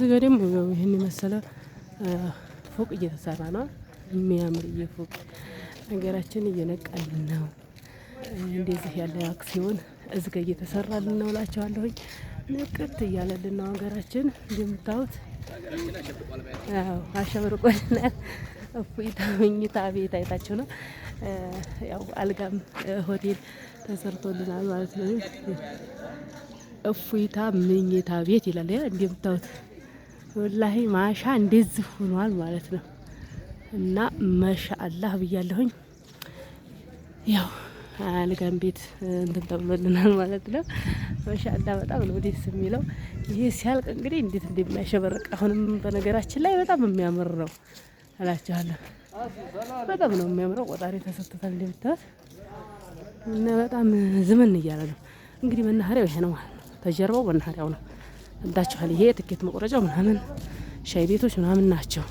እዚህ ጋር ደግሞ ይህን የመሰለ ፎቅ እየተሰራ ነው። የሚያምር ፎቅ ነገራችን እየነቃልን ነው። እንደዚህ ያለ አክሲዮን እዚህ ጋር እየተሰራልን ነው እላቸዋለሁኝ። ንቅት እያለልን ነው ሀገራችን እንደምታዩት። ያው አሸብርቆልናል። እፎይታ መኝታ ቤት አይታችሁ ነው። ያው አልጋም ሆቴል ተሰርቶልናል ማለት ነው። እፎይታ መኝታ ቤት ይላል። ያ እንደምታዩት ወላሂ ማሻ እንደዚህ ሆኗል ማለት ነው። እና ማሻአላህ ብያለሁኝ። ያው አልጋም ቤት እንትን ተብሎልናል ማለት ነው። ማሻአላህ በጣም ነው ደስ የሚለው። ይሄ ሲያልቅ እንግዲህ እንዴት እንደሚያሸበርቅ አሁንም በነገራችን ላይ በጣም የሚያምር ነው እላችኋለሁ። በጣም ነው የሚያምረው። ቆጣሪ ተሰጥቶታል እንደምታዩት እና በጣም ዝምን እያለ ነው። እንግዲህ መናኸሪያው ይሄ ነው ማለት ነው። ተጀርባው መናኸሪያው ነው እንዳችኋል። ይሄ ትኬት መቁረጫው ምናምን ሻይ ቤቶች ምናምን ናቸው።